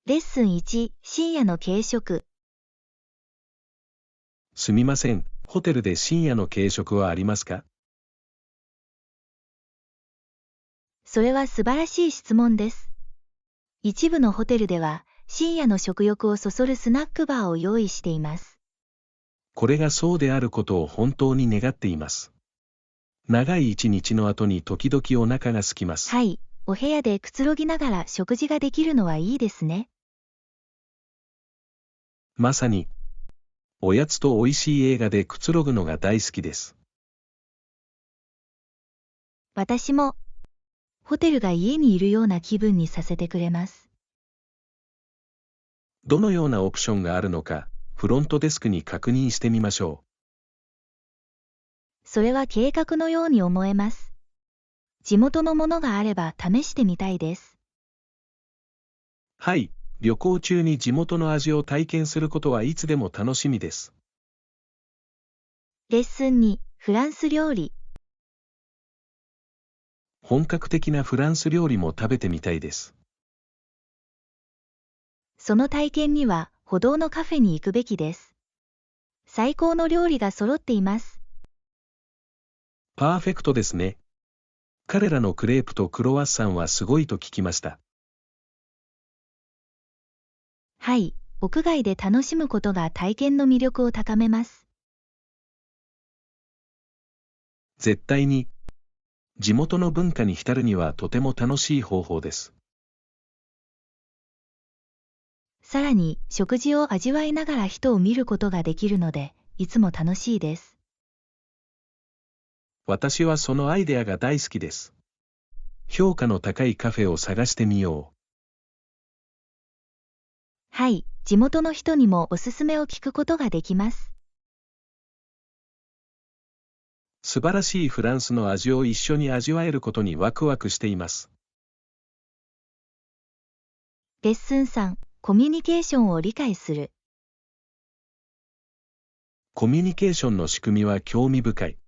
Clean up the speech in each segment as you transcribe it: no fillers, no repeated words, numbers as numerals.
レッスン1、深夜の軽食。すみません、ホテルで深夜の軽食はありますか？それは素晴らしい質問です。一部のホテルでは、深夜の食欲をそそるスナックバーを用意しています。これがそうであることを本当に願っています。長い一日の後に時々お腹が空きます。はい、お部屋でくつろぎながら食事ができるのはいいですね。まさに、おやつと美味しい映画でくつろぐのが大好きです。私も、ホテルが家にいるような気分にさせてくれます。どのようなオプションがあるのか、フロントデスクに確認してみましょそれは計画のように思えます。地元のものがあれば試してみたいです。う。はい、旅行中に地元の味を体験することはいつでも楽しみです。レッスン2、フランス料理。本格的なフランス料理も食べてみたいです。その体験には歩道のカフェに行くべきです。最高の料理が揃っています。パーフェクトですね。彼らのクレープとクロワッサンはすごいと聞きました。はい、屋外で楽しむことが体験の魅力を高めます。絶対に、地元の文化に浸るにはとても楽しい方法です。さらに、食事を味わいながら人を見ることができるので、いつも楽しいです。私はそのアイデアが大好きです。評価の高いカフェを探してみよう。はい、地元の人にもおすすめを聞くことができます。素晴らしいフランスの味を一緒に味わえることにワクワクしています。レッスン3、コミュニケーションを理解する。コミュニケーションの仕組みは興味深い。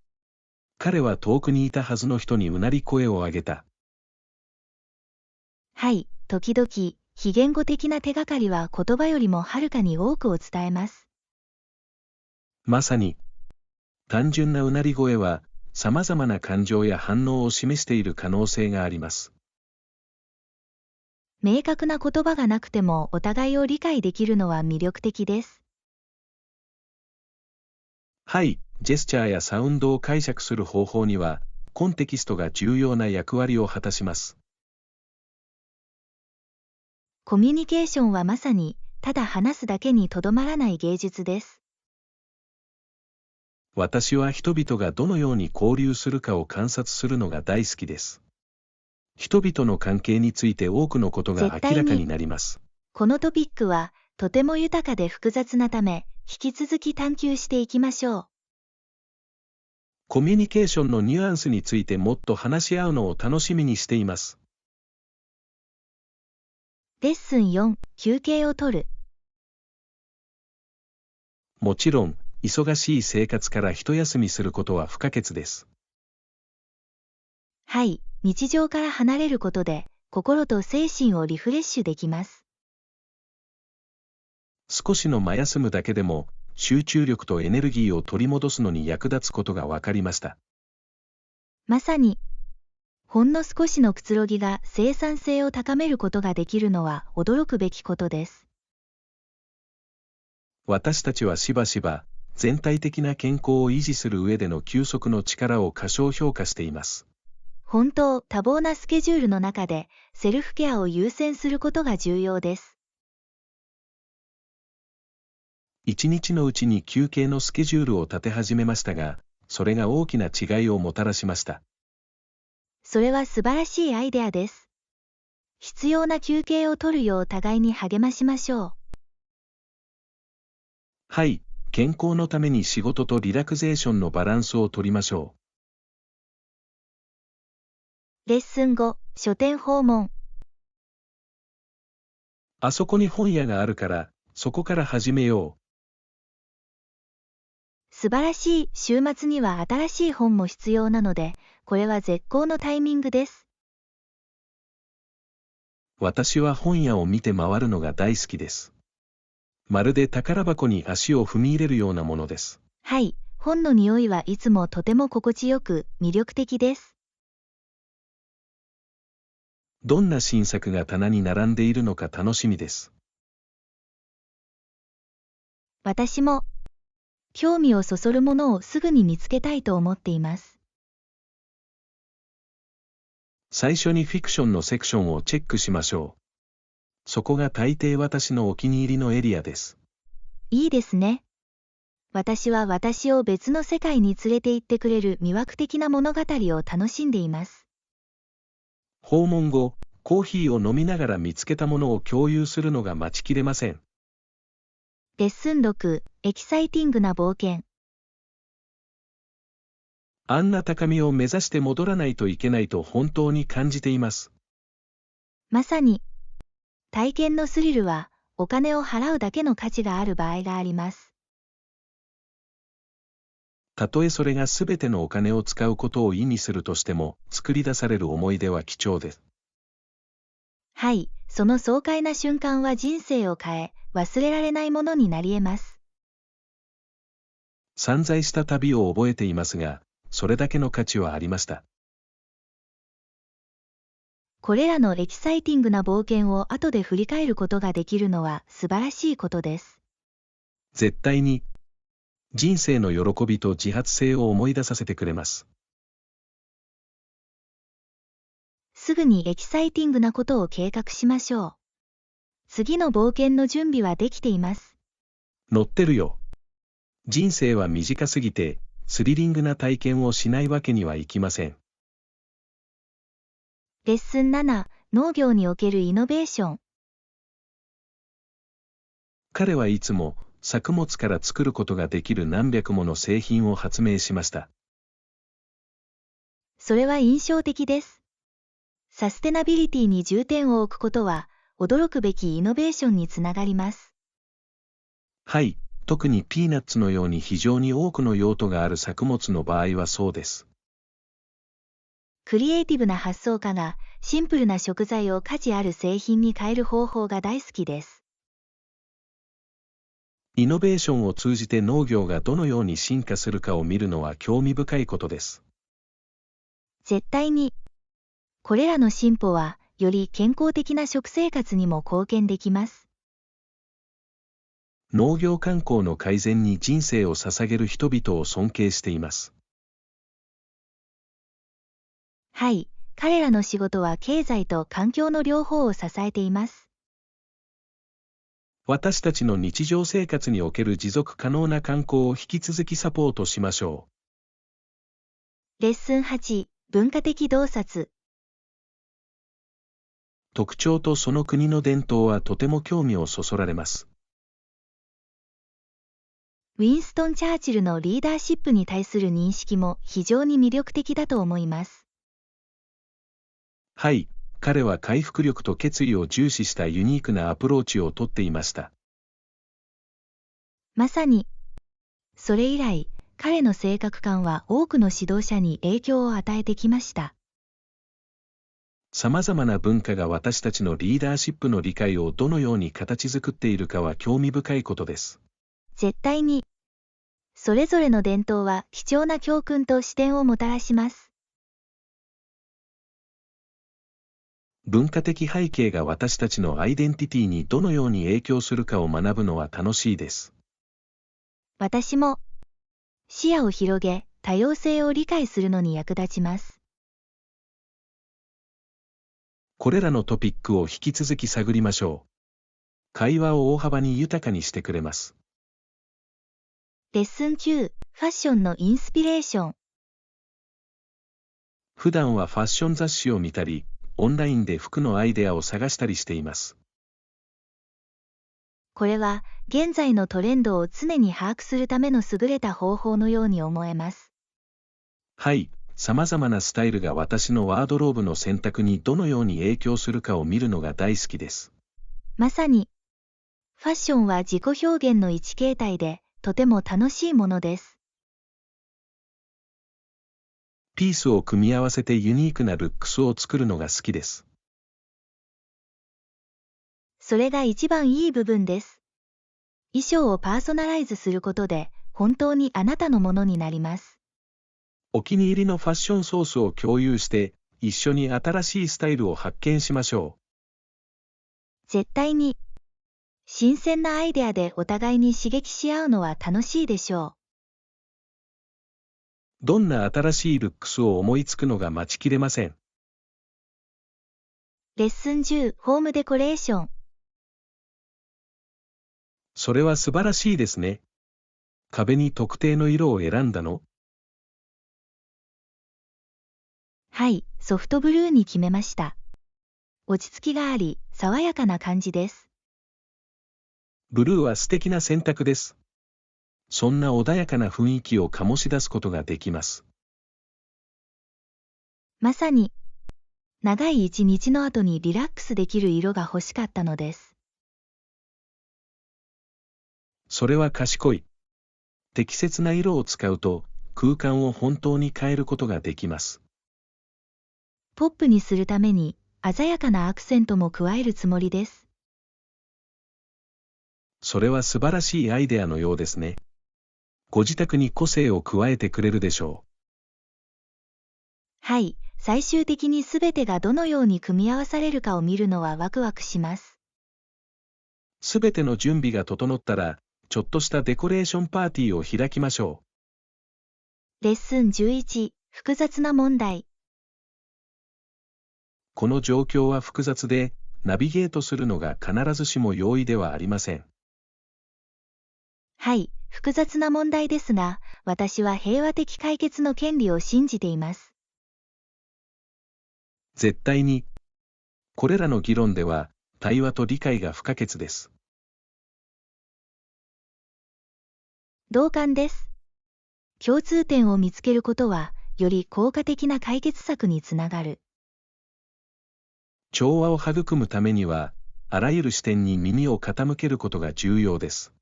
彼は遠くにいたはずの人にうなり声を上げた。はい、時々、非言語的な手がかりは言葉よりもはるかに多くを伝えます。まさに、単純なうなり声は、様々な感情や反応を示している可能性があります。明確な言葉がなくてもお互いを理解できるのは魅力的です。はい、ジェスチャーやサウンドを解釈する方法には、コンテキストが重要な役割を果たします。コミュニケーションはまさに、ただ話すだけにとどまらない芸術です。私は人々がどのように交流するかを観察するのが大好きです。人々の関係について多くのことが明らかになります。このトピックは、とても豊かで複雑なため、引き続き探求していきましょう。コミュニケーションのニュアンスについてもっと話し合うのを楽しみにしています。レッスン4、休憩をとる。もちろん、忙しい生活から一休みすることは不可欠です。はい、日常から離れることで、心と精神をリフレッシュできます。少しの間休むだけでも、集中力とエネルギーを取り戻すのに役立つことが分かりました。まさに、ほんの少しのくつろぎが生産性を高めることができるのは驚くべきことです。私たちはしばしば、全体的な健康を維持する上での休息の力を過小評価しています。本当、多忙なスケジュールの中で、セルフケアを優先することが重要です。一日のうちに休憩のスケジュールを立て始めましたが、それが大きな違いをもたらしました。それは素晴らしいアイデアです。必要な休憩を取るよう互いに励ましましょう。はい、健康のために仕事とリラクゼーションのバランスを取りましょう。レッスン5、書店訪問。あそこに本屋があるから、そこから始めよう。素晴らしい。週末には新しい本も必要なので、これは絶好のタイミングです。私は本屋を見て回るのが大好きです。まるで宝箱に足を踏み入れるようなものです。はい、本の匂いはいつもとても心地よく、魅力的です。どんな新作が棚に並んでいるのか楽しみです。私も、興味をそそるものをすぐに見つけたいと思っています。最初にフィクションのセクションをチェックしましょう。そこが大抵私のお気に入りのエリアです。いいですね。私は私を別の世界に連れて行ってくれる魅惑的な物語を楽しんでいます。訪問後、コーヒーを飲みながら見つけたものを共有するのが待ちきれません。レッスン6、エキサイティングな冒険。あんな高みを目指して戻らないといけないと本当に感じています。まさに、体験のスリルは、お金を払うだけの価値がある場合があります。たとえそれが全てのお金を使うことを意味するとしても、作り出される思い出は貴重です。はい、その爽快な瞬間は人生を変え、忘れられないものになり得ます。散財した旅を覚えていますが、それだけの価値はありました。これらのエキサイティングな冒険を後で振り返ることができるのは素晴らしいことです。絶対に、人生の喜びと自発性を思い出させてくれます。すぐにエキサイティングなことを計画しましょう。次の冒険の準備はできています。乗ってるよ。人生は短すぎて、スリリングな体験をしないわけにはいきません。レッスン7、農業におけるイノベーション。彼はいつも、作物から作ることができる何百もの製品を発明しました。それは印象的です。サステナビリティに重点を置くことは、驚くべきイノベーションにつながります。はい、特にピーナッツのように非常に多くの用途がある作物の場合はそうです。クリエイティブな発想家が、シンプルな食材を価値ある製品に変える方法が大好きです。イノベーションを通じて農業がどのように進化するかを見るのは興味深いことです。絶対に。これらの進歩は、より健康的な食生活にも貢献できます。農業観光の改善に人生を捧げる人々を尊敬しています。はい、彼らの仕事は経済と環境の両方を支えています。私たちの日常生活における持続可能な観光を引き続きサポートしましょう。レッスン8、文化的洞察。特徴とその国の伝統はとても興味をそそられます。ウィンストン・チャーチルのリーダーシップに対する認識も非常に魅力的だと思います。はい、彼は回復力と決意を重視したユニークなアプローチをとっていました。まさに。それ以来、彼の性格観は多くの指導者に影響を与えてきました。様々な文化が私たちのリーダーシップの理解をどのように形作っているかは興味深いことです。絶対に。それぞれの伝統は貴重な教訓と視点をもたらします。文化的背景が私たちのアイデンティティにどのように影響するかを学ぶのは楽しいです。私も、視野を広げ、多様性を理解するのに役立ちます。これらのトピックを引き続き探りましょう。会話を大幅に豊かにしてくれます。レッスン9、ファッションのインスピレーション。普段はファッション雑誌を見たり、オンラインで服のアイデアを探したりしています。これは、現在のトレンドを常に把握するための優れた方法のように思えます。はい、様々なスタイルが私のワードローブの選択にどのように影響するかを見るのが大好きです。まさに、ファッションは自己表現の一形態で、とても楽しいものです。ピースを組み合わせてユニークなルックスを作るのが好きです。それが一番いい部分です。衣装をパーソナライズすることで、本当にあなたのものになります。お気に入りのファッションソースを共有して、一緒に新しいスタイルを発見しましょ絶対に。新鮮なアイデアでお互いに刺激し合うのは楽しいでしょう。どんな新しいルックスを思いつくのが待ちきれません。レッスン10、ホームデコレーション。それは素晴らしいですね。壁に特定の色を選んだの？はい、ソフトブルーに決めました。落ち着きがあり、爽やかな感じです。ブルーは素敵な選択です。そんな穏やかな雰囲気を醸し出すことができます。まさに、長い一日の後にリラックスできる色が欲しかったのです。それは賢い。適切な色を使うと、空間を本当に変えることができます。ポップにするために、鮮やかなアクセントも加えるつもりです。それは素晴らしいアイデアのようですね。ご自宅に個性を加えてくれるでしょはい、最終的にすべてがどのように組み合わされるかを見るのはワクワクします。う。すべての準備が整ったら、ちょっとしたデコレーションパーティーを開きましょレッスン11、複雑な問題。この状況は複雑で、ナビゲートするのが必ずしも容易ではありません。はい、複雑な問題ですが、私は平和的解決の権利を信じています。絶対に。これらの議論では、対話と理解が不可欠です。同感です。共通点を見つけることは、より効果的な解決策につながる。調和を育むためには、あらゆる視点に耳を傾けることが重要です。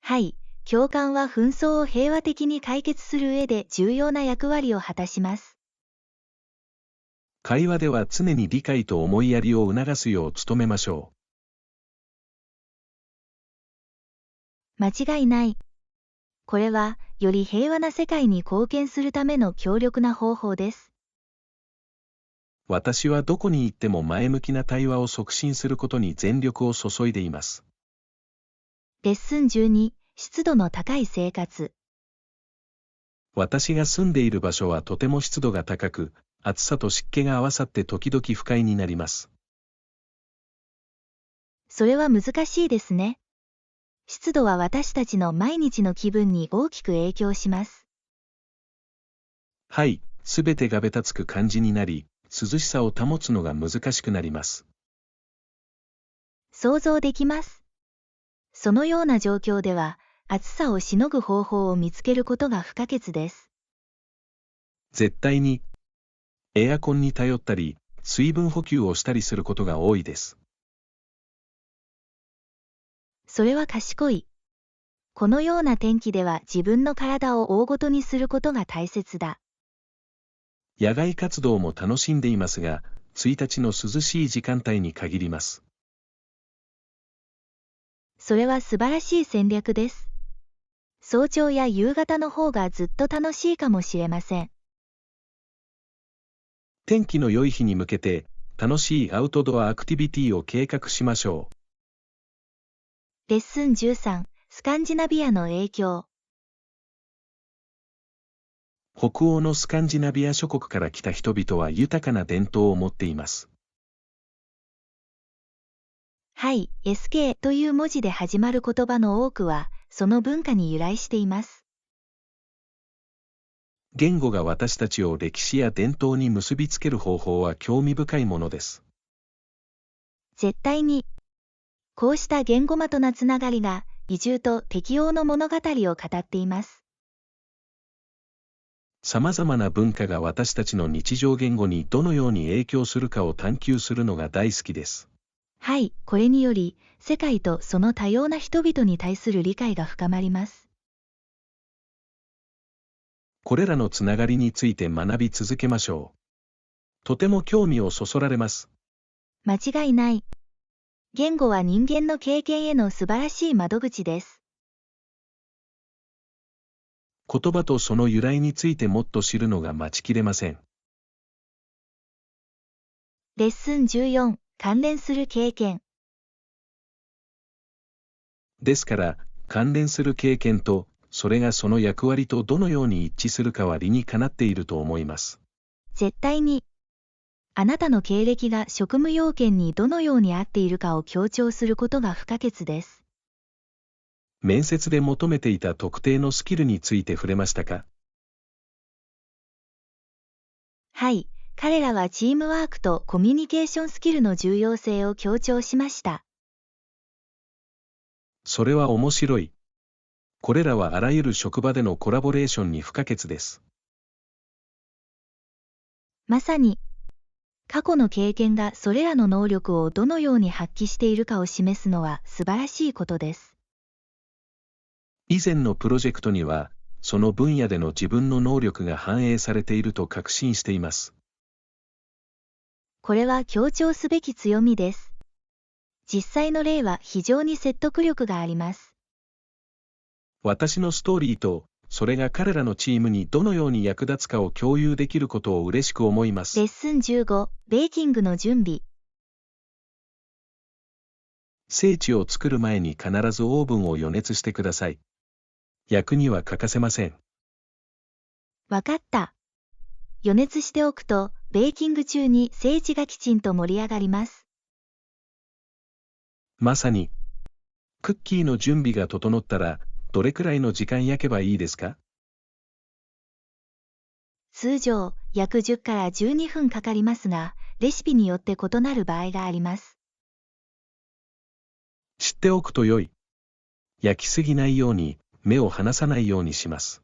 はい、共感は紛争を平和的に解決する上で重要な役割を果たします。会話では常に理解と思いやりを促すよう努めましょ間違いない。これは、より平和な世界に貢献するための強力な方法です。う。私はどこに行っても前向きな対話を促進することに全力を注いでいます。レッスン12、湿度の高い生活。私が住んでいる場所はとても湿度が高く、暑さと湿気が合わさって時々不快になります。それは難しいですね。湿度は私たちの毎日の気分に大きく影響します。はい、すべてがべたつく感じになり、涼しさを保つのが難しくなります。想像できます。そのような状況では、暑さをしのぐ方法を見つけることが不可欠です。絶対に、エアコンに頼ったり、水分補給をしたりすることが多いです。それは賢い。このような天気では自分の体を大ごとにすることが大切だ。野外活動も楽しんでいますが、1日の涼しい時間帯に限ります。それは素晴らしい戦略です。早朝や夕方の方がずっと楽しいかもしれません。天気の良い日に向けて、楽しいアウトドアアクティビティを計画しましょレッスン13、スカンジナビアの影響。北欧のスカンジナビア諸国から来た人々は豊かな伝統を持っています。はい、SK という文字で始まる言葉の多くは、その文化に由来しています。言語が私たちを歴史や伝統に結びつける方法は興味深いものです。絶対に。こうした言語的なつながりが、移住と適応の物語を語っています。様々な文化が私たちの日常言語にどのように影響するかを探求するのが大好きです。はい、これにより、世界とその多様な人々に対する理解が深まります。これらのつながりについて学び続けましょう。とても興味をそそられます。間違いない。言語は人間の経験への素晴らしい窓口です。言葉とその由来についてもっと知るのが待ちきれません。レッスン14、関連する経験。ですから、関連する経験と、それがその役割とどのように一致するかは理にかなっていると思います。絶対に。あなたの経歴が職務要件にどのように合っているかを強調することが不可欠です。面接で求めていた特定のスキルについて触れましたか？はい、彼らはチームワークとコミュニケーションスキルの重要性を強調しました。それは面白い。これらはあらゆる職場でのコラボレーションに不可欠です。まさに、過去の経験がそれらの能力をどのように発揮しているかを示すのは素晴らしいことです。以前のプロジェクトには、その分野での自分の能力が反映されていると確信しています。これは強調すべき強みです。実際の例は非常に説得力があります。私のストーリーと、それが彼らのチームにどのように役立つかを共有できることを嬉しく思います。レッスン15、ベーキングの準備。聖地を作る前に必ずオーブンを予熱してください。焼くには欠かせません。わかった。予熱しておくと、ベーキング中に聖地がきちんと盛り上がります。まさに。クッキーの準備が整ったら、どれくらいの時間焼けばいいですか？通常、約10から12分かかりますが、レシピによって異なる場合があります。知っておくと良い。焼きすぎないように、目を離さないようにします。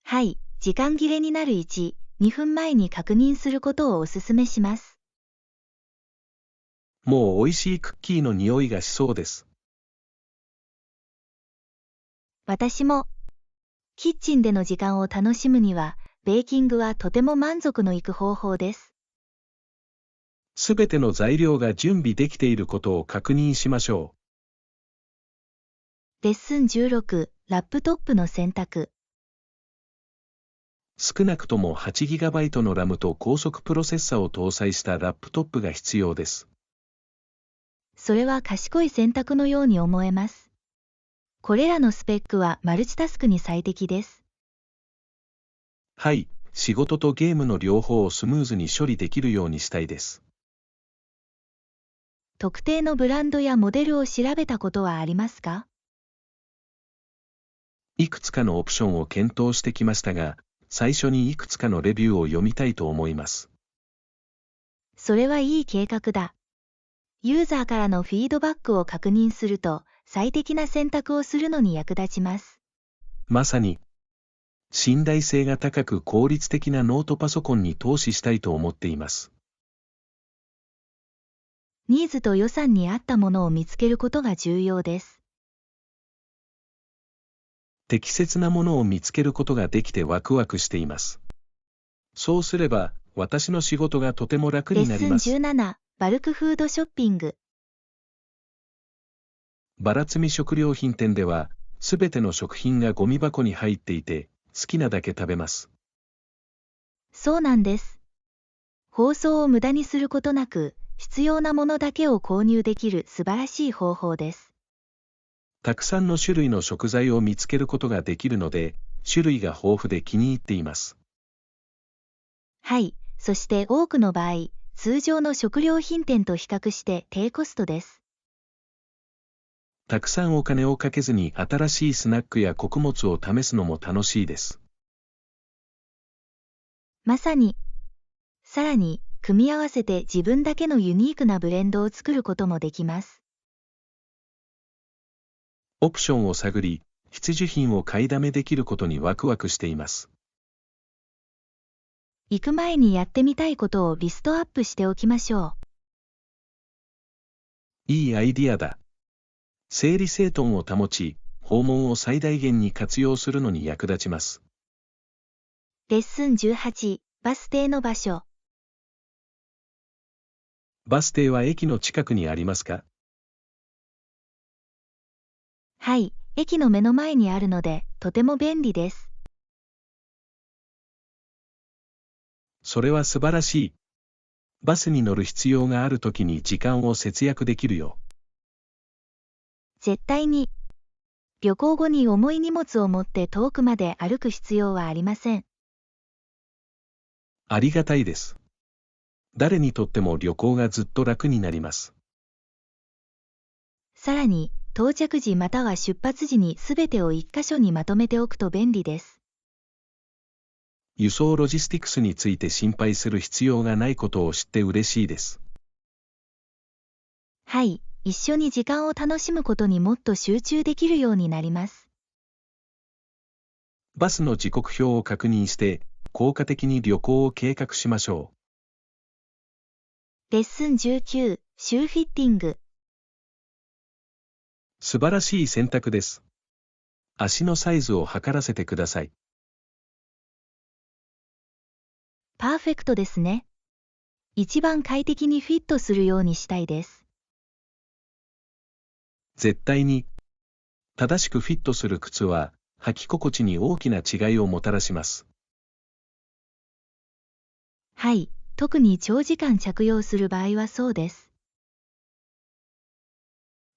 はい、時間切れになる1、2分前に確認することをお勧めします。もう美味しいクッキーの匂いがしそうです。私も、キッチンでの時間を楽しむには、ベーキングはとても満足のいく方法です。すべての材料が準備できていることを確認しましょレッスン16、ラップトップの選択。少なくとも 8GB の RAM と高速プロセッサを搭載したラップトップが必要です。それは賢い選択のように思えます。これらのスペックはマルチタスクに最適です。はい、仕事とゲームの両方をスムーズに処理できるようにしたいです。特定のブランドやモデルを調べたことはありますか？いくつかのオプションを検討してきましたが、最初にいくつかのレビューを読みたいと思います。それはいい計画だ。ユーザーからのフィードバックを確認すると、最適な選択をするのに役立ちます。まさに、信頼性が高く効率的なノートパソコンに投資したいと思っています。ニーズと予算に合ったものを見つけることが重要です。適切なものを見つけることができてワクワクしています。そうすれば、私の仕事がとても楽になります。レッスン17、バルクフードショッピング。バラ積み食料品店では、すべての食品がゴミ箱に入っていて、好きなだけ食べます。そうなんです。包装を無駄にすることなく、必要なものだけを購入できる素晴らしい方法です。たくさんの種類の食材を見つけることができるので、種類が豊富で気に入っています。はい、そして多くの場合、通常の食料品店と比較して低コストです。たくさんお金をかけずに新しいスナックや穀物を試すのも楽しいです。まさに。さらに、組み合わせて自分だけのユニークなブレンドを作ることもできます。オプションを探り、必需品を買いだめできることにワクワクしています。行く前にやってみたいことをリストアップしておきましょう。いいアイディアだ。整理整頓を保ち、訪問を最大限に活用するのに役立ちます。レッスン18、バス停の場所。バス停は駅の近くにありますか？はい、駅の目の前にあるので、とても便利です。それは素晴らしい。バスに乗る必要があるときに時間を節約できるよ。絶対に。旅行後に重い荷物を持って遠くまで歩く必要はありません。ありがたいです。誰にとっても旅行がずっと楽になります。さらに、到着時または出発時にすべてを一箇所にまとめておくと便利です。輸送ロジスティクスについて心配する必要がないことを知って嬉しいです。はい、一緒に時間を楽しむことにもっと集中できるようになります。バスの時刻表を確認して、効果的に旅行を計画しましょう。レッスン19、シューフィッティング。素晴らしい選択です。足のサイズを測らせてください。パーフェクトですね。一番快適にフィットするようにしたいです。絶対に。正しくフィットする靴は、履き心地に大きな違いをもたらします。はい、特に長時間着用する場合はそうです。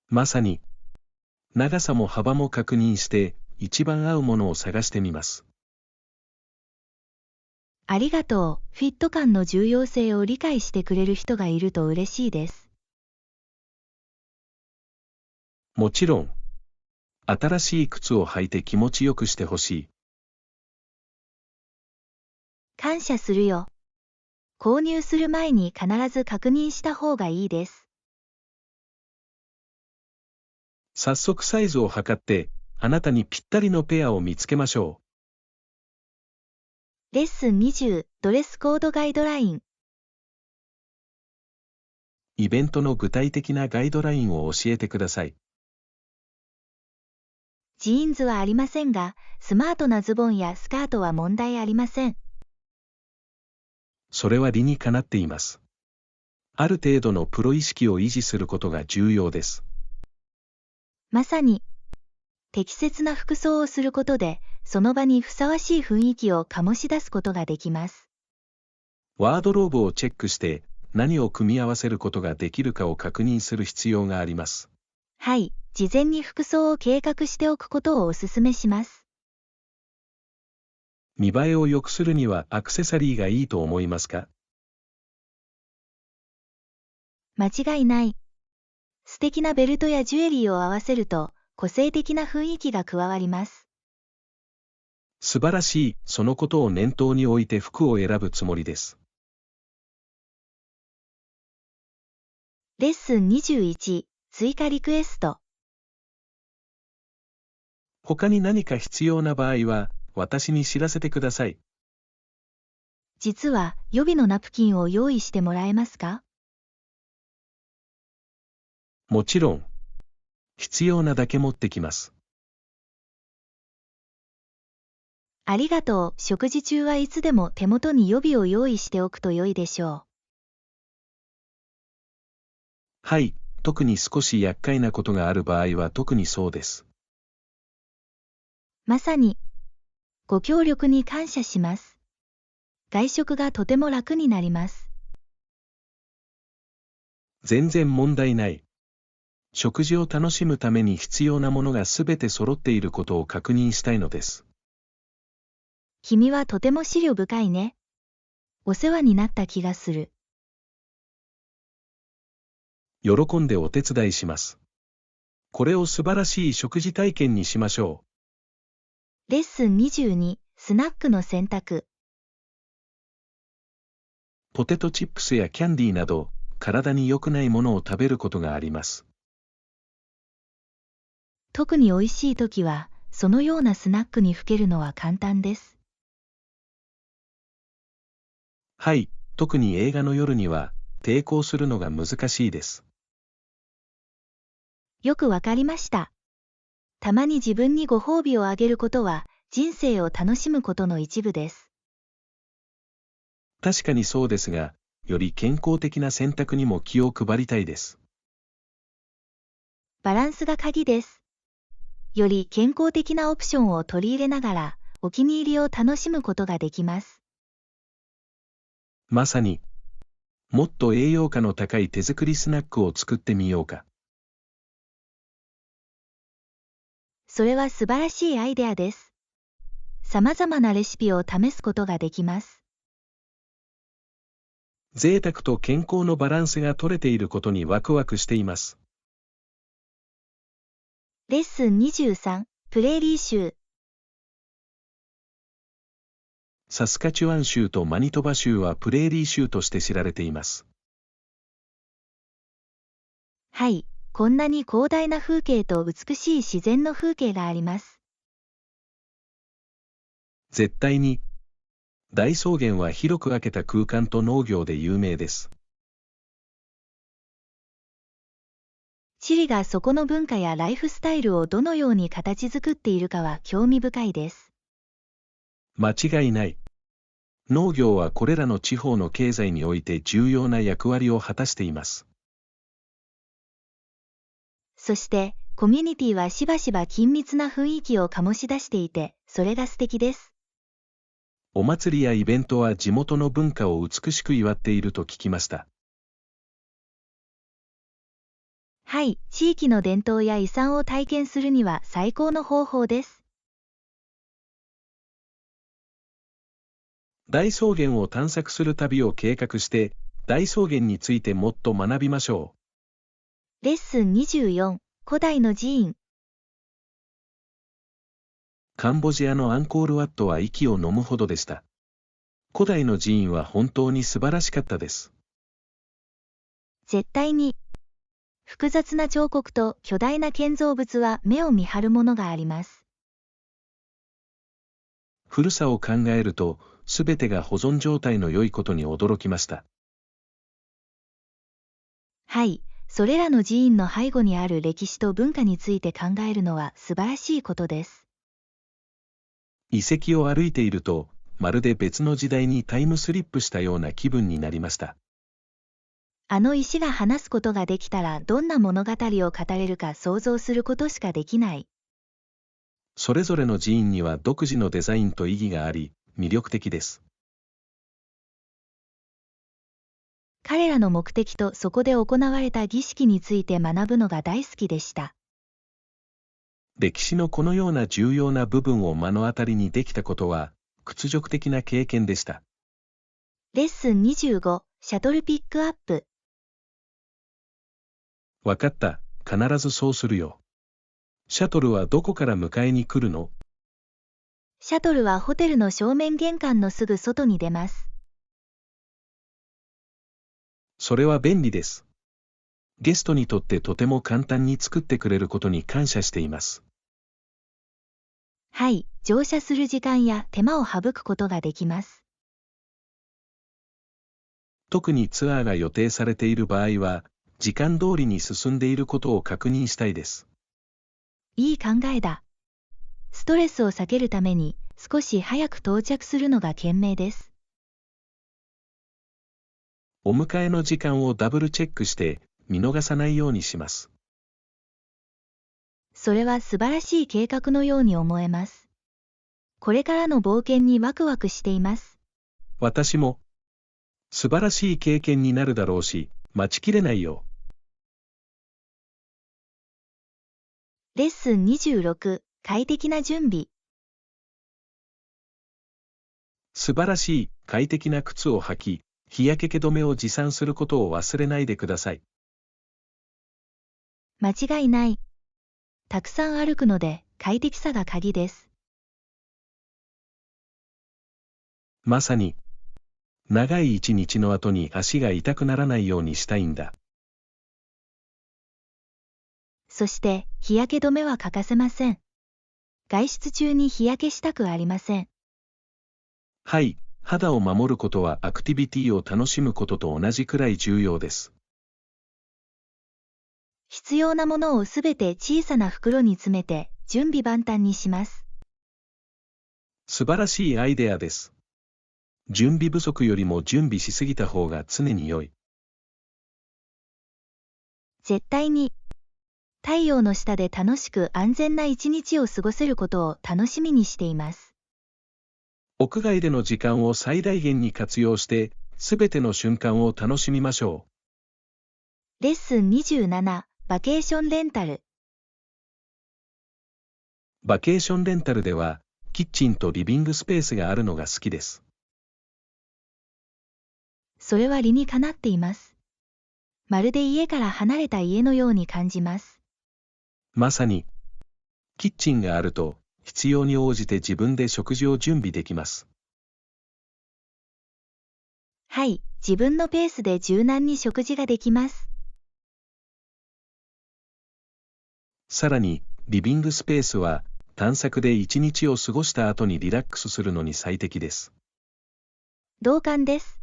まさに。長さも幅も確認して、一番合うものを探してみます。ありがとう。フィット感の重要性を理解してくれる人がいると嬉しいです。もちろん。新しい靴を履いて気持ちよくしてほしい。感謝するよ。購入する前に必ず確認した方がいいです。早速サイズを測って、あなたにぴったりのペアを見つけましょう。レッスン20、ドレスコードガイドライン。イベントの具体的なガイドラインを教えてください。ジーンズはありませんが、スマートなズボンやスカートは問題ありません。それは理にかなっています。ある程度のプロ意識を維持することが重要です。まさに、適切な服装をすることで、その場にふさわしい雰囲気を醸し出すことができます。ワードローブをチェックして、何を組み合わせることができるかを確認する必要があります。はい、事前に服装を計画しておくことをお勧めします。見栄えを良くするにはアクセサリーがいいと思いますか？間違いない。素敵なベルトやジュエリーを合わせると、個性的な雰囲気が加わります。素晴らしい、そのことを念頭に置いて服を選ぶつもりです。レッスン21、追加リクエスト。他に何か必要な場合は、私に知らせてください。実は、予備のナプキンを用意してもらえますか？もちろん。必要なだけ持ってきます。ありがとう。食事中はいつでも手元に予備を用意しておくと良いでしょう。はい、特に少し厄介なことがある場合は特にそうです。まさに、ご協力に感謝します。外食がとても楽になります。全然問題ない。食事を楽しむために必要なものがすべて揃っていることを確認したいのです。君はとても思慮深いね。お世話になった気がする。喜んでお手伝いします。これを素晴らしい食事体験にしましょう。レッスン22、スナックの選択。ポテトチップスやキャンディーなど、体に良くないものを食べることがあります。特に美味しいときは、そのようなスナックにふけるのは簡単です。はい、特に映画の夜には、抵抗するのが難しいです。よくわかりました。たまに自分にご褒美をあげることは、人生を楽しむことの一部です。確かにそうですが、より健康的な選択にも気を配りたいです。バランスが鍵です。より健康的なオプションを取り入れながら、お気に入りを楽しむことができます。まさに、もっと栄養価の高い手作りスナックを作ってみようか。それは素晴らしいアイデアです。様々なレシピを試すことができます。贅沢と健康のバランスが取れていることにワクワクしています。レッスン23、プレーリー州。サスカチュワン州とマニトバ州はプレーリー州として知られています。はい、こんなに広大な風景と美しい自然の風景があります。絶対に。大草原は広く開けた空間と農業で有名です。チリがそこの文化やライフスタイルをどのように形作っているかは興味深いです。間違いない。農業はこれらの地方の経済において重要な役割を果たしています。そして、コミュニティはしばしば緊密な雰囲気を醸し出していて、それが素敵です。お祭りやイベントは地元の文化を美しく祝っていると聞きました。はい、地域の伝統や遺産を体験するには最高の方法です。大草原を探索する旅を計画して、大草原についてもっと学びましょう。レッスン24、古代の寺院。カンボジアのアンコールワットは息を飲むほどでした。古代の寺院は本当に素晴らしかったです。絶対に。複雑な彫刻と巨大な建造物は目を見張るものがあります。古さを考えると、すべてが保存状態の良いことに驚きました。はい、それらの寺院の背後にある歴史と文化について考えるのは素晴らしいことです。遺跡を歩いていると、まるで別の時代にタイムスリップしたような気分になりました。あの石が話すことができたらどんな物語を語れるか想像することしかできない。それぞれの寺院には独自のデザインと意義があり、魅力的です。彼らの目的とそこで行われた儀式について学ぶのが大好きでした。歴史のこのような重要な部分を目の当たりにできたことは、屈辱的な経験でした。レッスン25、シャトルピックアップ。わかった、必ずそうするよ。シャトルはどこから迎えに来るの？シャトルはホテルの正面玄関のすぐ外に出ます。それは便利です。ゲストにとってとても簡単に作ってくれることに感謝しています。はい、乗車する時間や手間を省くことができます。特にツアーが予定されている場合は、時間通りに進んでいることを確認したいです。いい考えだ。ストレスを避けるために少し早く到着するのが賢明です。お迎えの時間をダブルチェックして見逃さないようにします。それは素晴らしい計画のように思えます。これからの冒険にワクワクしています。私も。素晴らしい経験になるだろうし、待ちきれないよ。レッスン26、快適な準備。素晴らしい、快適な靴を履き、日焼け止めを持参することを忘れないでください。間違いない。たくさん歩くので快適さが鍵です。まさに、長い一日の後に足が痛くならないようにしたいんだ。そして日焼け止めは欠かせません。外出中に日焼けしたくありません。はい、肌を守ることはアクティビティを楽しむことと同じくらい重要です。必要なものをすべて小さな袋に詰めて準備万端にします。素晴らしいアイデアです。準備不足よりも準備しすぎた方が常に良い。絶対に。太陽の下で楽しく安全な一日を過ごせることを楽しみにしています。屋外での時間を最大限に活用して、すべての瞬間を楽しみましょう。レッスン27、バケーションレンタル。バケーションレンタルでは、キッチンとリビングスペースがあるのが好きです。それは理にかなっています。まるで家から離れた家のように感じます。まさに、キッチンがあると、必要に応じて自分で食事を準備できます。はい、自分のペースで柔軟に食事ができます。さらに、リビングスペースは、探索で一日を過ごした後にリラックスするのに最適です。同感です。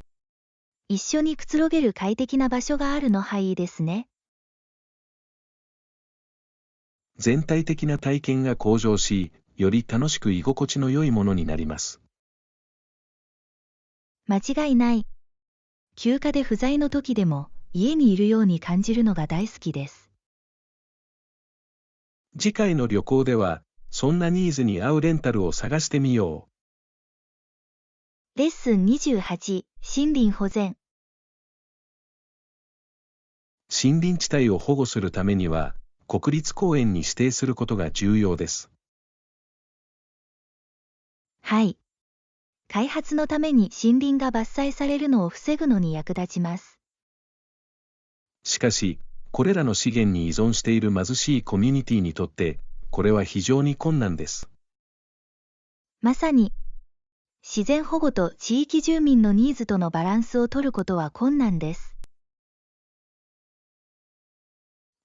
一緒にくつろげる快適な場所があるのはいいですね。全体的な体験が向上し、より楽しく居心地の良いものになります。間違いない。休暇で不在の時でも、家にいるように感じるのが大好きです。次回の旅行では、そんなニーズに合うレンタルを探してみよう。レッスン28、森林保全。森林地帯を保護するためには、国立公園に指定することが重要です。はい。開発のために森林が伐採されるのを防ぐのに役立ちます。しかし、これらの資源に依存している貧しいコミュニティにとって、これは非常に困難です。まさに、自然保護と地域住民のニーズとのバランスを取ることは困難です。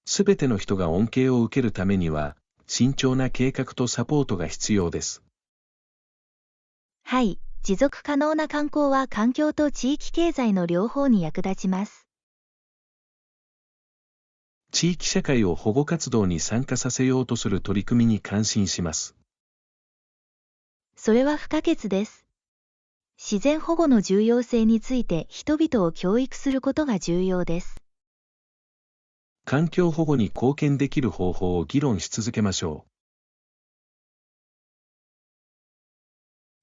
すべての人が恩恵を受けるためには、慎重な計画とサポートが必要です。はい、持続可能な観光は環境と地域経済の両方に役立ちます。地域社会を保護活動に参加させようとする取り組みに感心します。それは不可欠です。自然保護の重要性について人々を教育することが重要です。環境保護に貢献できる方法を議論し続けましょ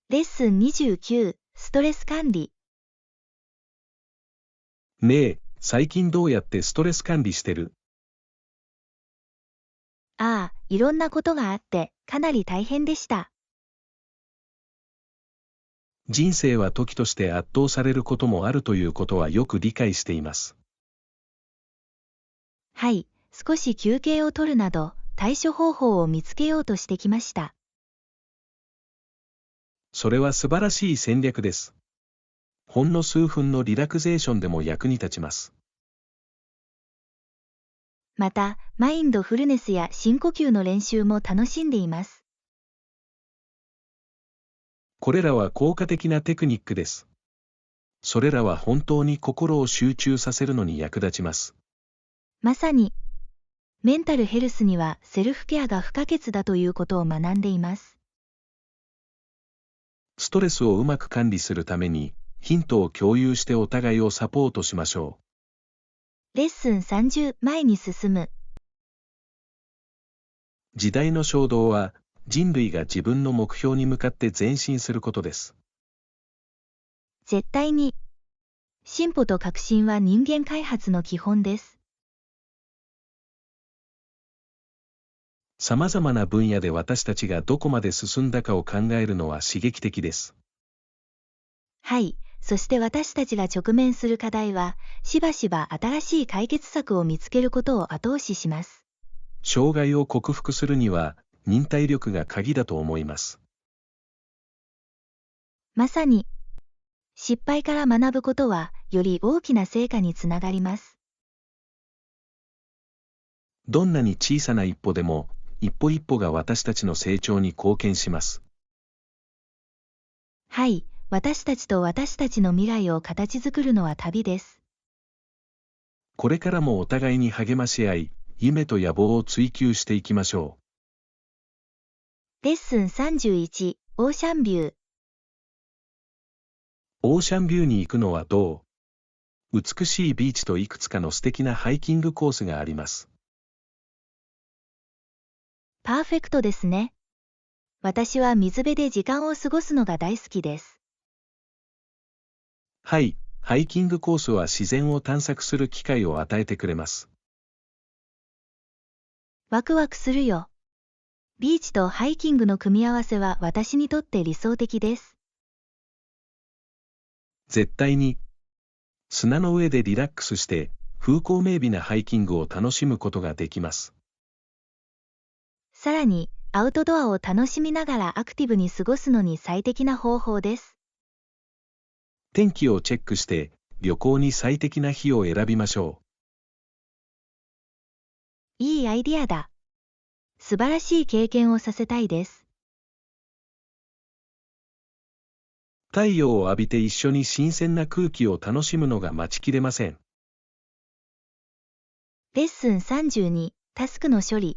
う。レッスン29、ストレス管理。ねえ、最近どうやってストレス管理してる？ああ、いろんなことがあって、かなり大変でした。人生は時として圧倒されることもあるということはよく理解しています。はい、少し休憩を取るなど、対処方法を見つけようとしてきました。それは素晴らしい戦略です。ほんの数分のリラクゼーションでも役に立ちます。また、マインドフルネスや深呼吸の練習も楽しんでいます。これらは効果的なテクニックです。それらは本当に心を集中させるのに役立ちます。まさに、メンタルヘルスにはセルフケアが不可欠だということを学んでいます。ストレスをうまく管理するために、ヒントを共有してお互いをサポートしましょう。レッスン30、前に進む。時代の衝動は、人類が自分の目標に向かって前進することです。絶対に。進歩と革新は人間開発の基本です。さまざまな分野で私たちがどこまで進んだかを考えるのは刺激的です。はい、そして私たちが直面する課題は、しばしば新しい解決策を見つけることを後押しします。障害を克服するには、忍耐力が鍵だと思います。まさに、失敗から学ぶことは、より大きな成果につながります。どんなに小さな一歩でも、一歩一歩が私たちの成長に貢献します。はい、私たちと私たちの未来を形作るのは旅です。これからもお互いに励まし合い、夢と野望を追求していきましょう。レッスン31、オーシャンビュー。オーシャンビューに行くのはどう？美しいビーチといくつかの素敵なハイキングコースがあります。パーフェクトですね。私は水辺で時間を過ごすのが大好きです。はい、ハイキングコースは自然を探索する機会を与えてくれます。ワクワクするよ。ビーチとハイキングの組み合わせは私にとって理想的です。絶対に。砂の上でリラックスして、風光明媚なハイキングを楽しむことができます。さらに、アウトドアを楽しみながらアクティブに過ごすのに最適な方法です。天気をチェックして、旅行に最適な日を選びましょう。いいアイディアだ。素晴らしい経験をさせたいです。太陽を浴びて一緒に新鮮な空気を楽しむのが待ちきれません。レッスン32、タスクの処理。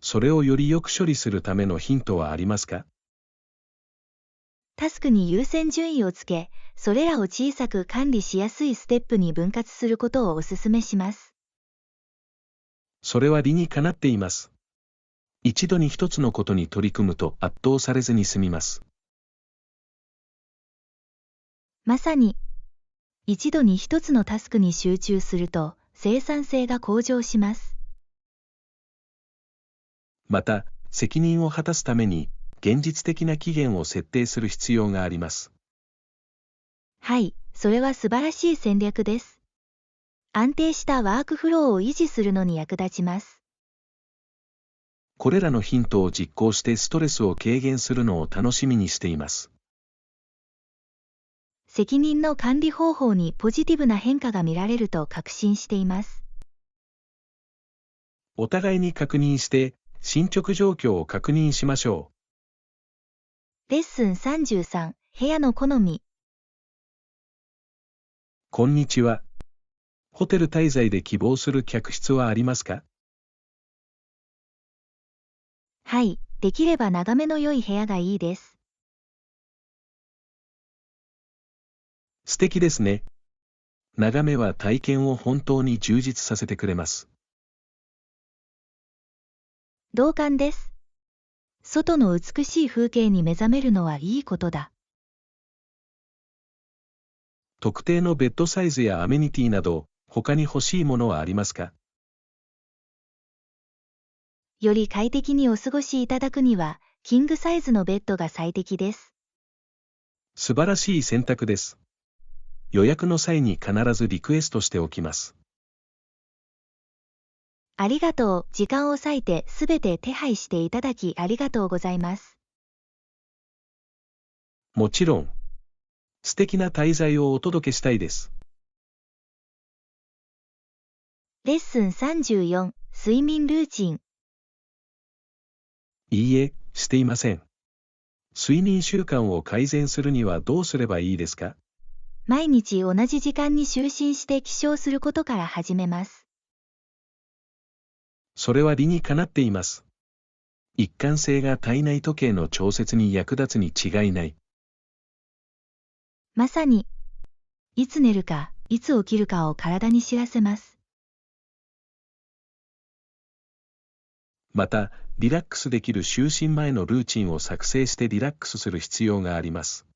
それをよりよく処理するためのヒントはありますか？タスクに優先順位をつけ、それらを小さく管理しやすいステップに分割することをお勧めします。それは理にかなっています。一度に一つのことに取り組むと圧倒されずに済みます。まさに、一度に一つのタスクに集中すると生産性が向上します。また、責任を果たすために、現実的な期限を設定する必要があります。はい、それは素晴らしい戦略です。安定したワークフローを維持するのに役立ちます。これらのヒントを実行してストレスを軽減するのを楽しみにしています。責任の管理方法にポジティブな変化が見られると確信しています。お互いに確認して、進捗状況を確認しましょう。レッスン33、部屋の好み。こんにちは。ホテル滞在で希望する客室はありますか？はい、できれば眺めの良い部屋がいいです。素敵ですね。眺めは体験を本当に充実させてくれます。同感です。外の美しい風景に目覚めるのはいいことだ。特定のベッドサイズやアメニティなど、他に欲しいものはありますか？より快適にお過ごしいただくには、キングサイズのベッドが最適です。素晴らしい選択です。予約の際に必ずリクエストしておきます。ありがとう。時間を割いてすべて手配していただきありがとうございます。もちろん。素敵な滞在をお届けしたいです。レッスン34、睡眠ルーチン。いいえ、していません。睡眠習慣を改善するにはどうすればいいですか？毎日同じ時間に就寝して起床することから始めます。それは理にかなっています。一貫性が体内時計の調節に役立つに違いない。まさに、いつ寝るか、いつ起きるかを体に知らせます。また、リラックスできる就寝前のルーチンを作成してリラックスする必要があります。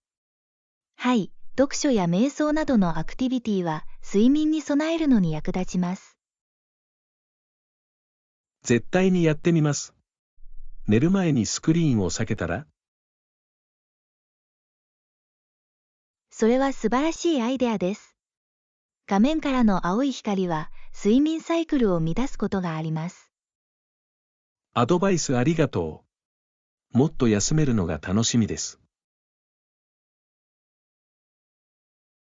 はい、読書や瞑想などのアクティビティは睡眠に備えるのに役立ちます。絶対にやってみます。寝る前にスクリーンを避けたら？それは素晴らしいアイデアです。画面からの青い光は睡眠サイクルを乱すことがあります。アドバイスありがとう。もっと休めるのが楽しみです。